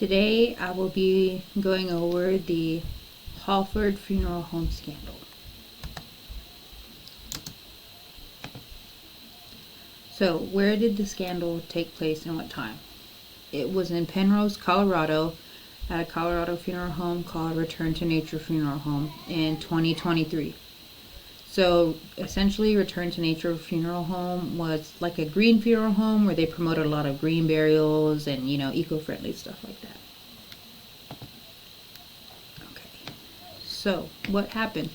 Today I will be going over the Halford Funeral Home scandal. So, where did the scandal take place and what time? It was in Penrose, Colorado, at a Colorado funeral home called Return to Nature Funeral Home in 2023. So, essentially, Return to Nature Funeral Home was like a green funeral home where they promoted a lot of green burials and, eco-friendly stuff like that. Okay. So, what happened?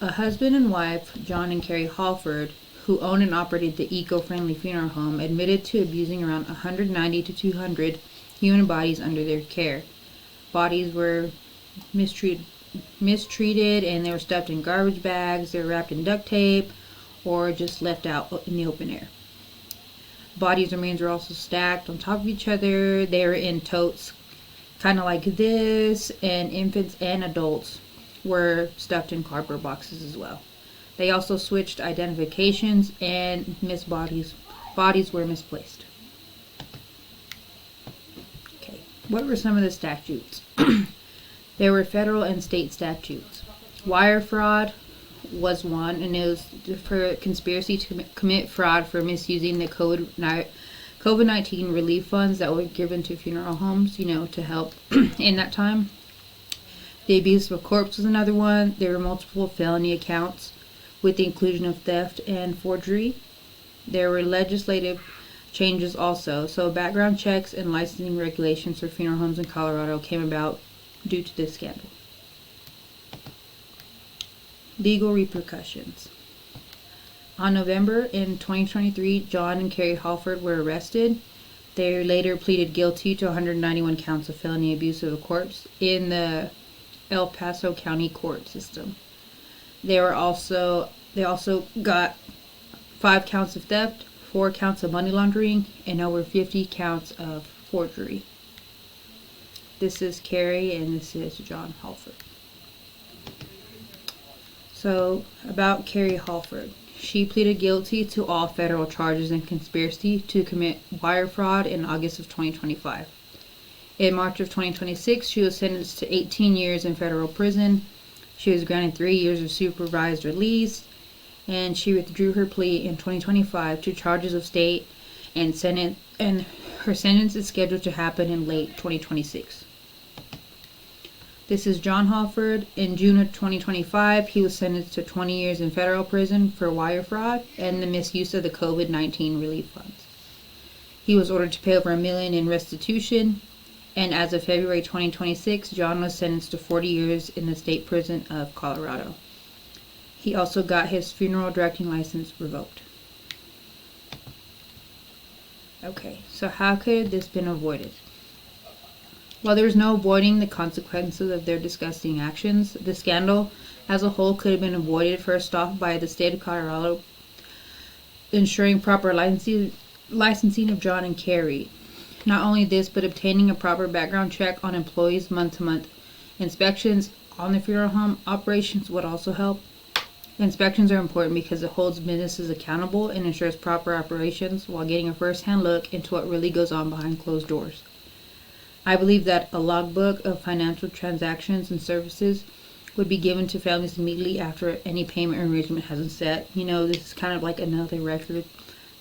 A husband and wife, John and Carrie Halford, who owned and operated the eco-friendly funeral home, admitted to abusing around 190 to 200 human bodies under their care. Bodies were mistreated and they were stuffed in garbage bags, they were wrapped in duct tape, or just left out in the open air. Bodies' remains were also stacked on top of each other. They were in totes kind of like this, and infants and adults were stuffed in cardboard boxes as well. They also switched identifications and bodies were misplaced. Okay, what were some of the statutes? There were federal and state statutes. Wire fraud was one, and it was for conspiracy to commit fraud for misusing the COVID-19 relief funds that were given to funeral homes, to help in that time. The abuse of a corpse was another one. There were multiple felony accounts with the inclusion of theft and forgery. There were legislative changes also. So background checks and licensing regulations for funeral homes in Colorado came about due to this scandal. Legal repercussions. On November in 2023, John and Carrie Halford were arrested. They later pleaded guilty to 191 counts of felony abuse of a corpse in the El Paso County court system. They also got 5 counts of theft, 4 counts of money laundering, and over 50 counts of forgery. This is Carrie and this is John Halford. So, about Carrie Halford. She pleaded guilty to all federal charges and conspiracy to commit wire fraud in August of 2025. In March of 2026, she was sentenced to 18 years in federal prison. She was granted 3 years of supervised release, and she withdrew her plea in 2025 to charges of state and Senate, and her sentence is scheduled to happen in late 2026. This is John Halford. In June of 2025, he was sentenced to 20 years in federal prison for wire fraud and the misuse of the COVID-19 relief funds. He was ordered to pay over $1 million in restitution, and as of February 2026, John was sentenced to 40 years in the state prison of Colorado. He also got his funeral directing license revoked. Okay, so how could this been avoided? While there was no avoiding the consequences of their disgusting actions, the scandal as a whole could have been avoided first off by the state of Colorado ensuring proper licensing of John and Carrie. Not only this, but obtaining a proper background check on employees' month-to-month inspections on the funeral home operations would also help. Inspections are important because it holds businesses accountable and ensures proper operations while getting a first-hand look into what really goes on behind closed doors. I believe that a logbook of financial transactions and services would be given to families immediately after any payment arrangement has been set. This is kind of like another record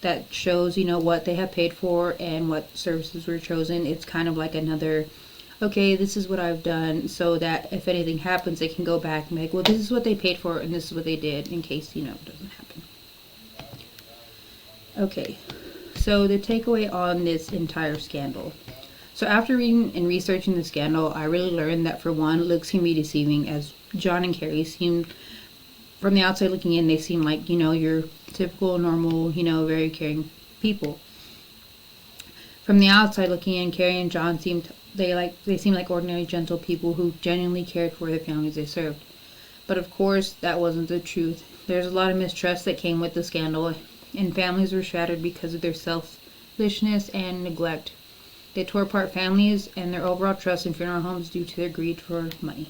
that shows, what they have paid for and what services were chosen. It's kind of like another, okay, this is what I've done, so that if anything happens, they can go back and be like, well, this is what they paid for and this is what they did in case, it doesn't happen. Okay, so the takeaway on this entire scandal. So after reading and researching the scandal, I really learned that for one, looks can be deceiving, as John and Carrie seemed, from the outside looking in, they seemed like, your typical, normal, very caring people. From the outside looking in, Carrie and John seemed like ordinary, gentle people who genuinely cared for the families they served. But of course, that wasn't the truth. There's a lot of mistrust that came with the scandal, and families were shattered because of their selfishness and neglect. They tore apart families and their overall trust in funeral homes due to their greed for money.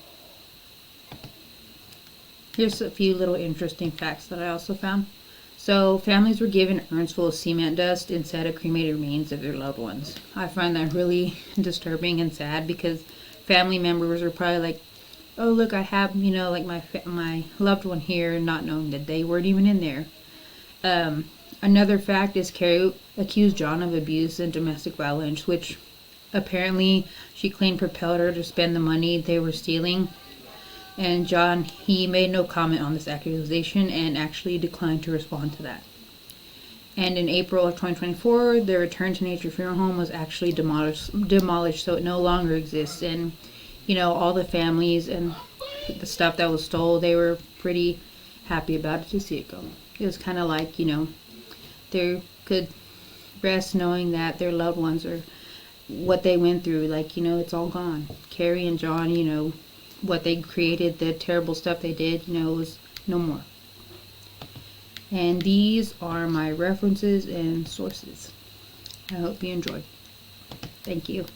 Here's a few little interesting facts that I also found. So families were given urns full of cement dust instead of cremated remains of their loved ones. I find that really disturbing and sad because family members are probably like, "Oh, look, I have like my loved one here," not knowing that they weren't even in there. Another fact is Carrie accused John of abuse and domestic violence, which apparently she claimed propelled her to spend the money they were stealing. And John, he made no comment on this accusation and actually declined to respond to that. And in April of 2024, the Return to Nature Funeral Home was actually demolished, so it no longer exists. And all the families and the stuff that was stole, they were pretty happy about it to see it go. It was kind of like they could rest knowing that their loved ones or what they went through, it's all gone. Carrie and John, what they created, the terrible stuff they did, was no more. And these are my references and sources. I hope you enjoyed. Thank you.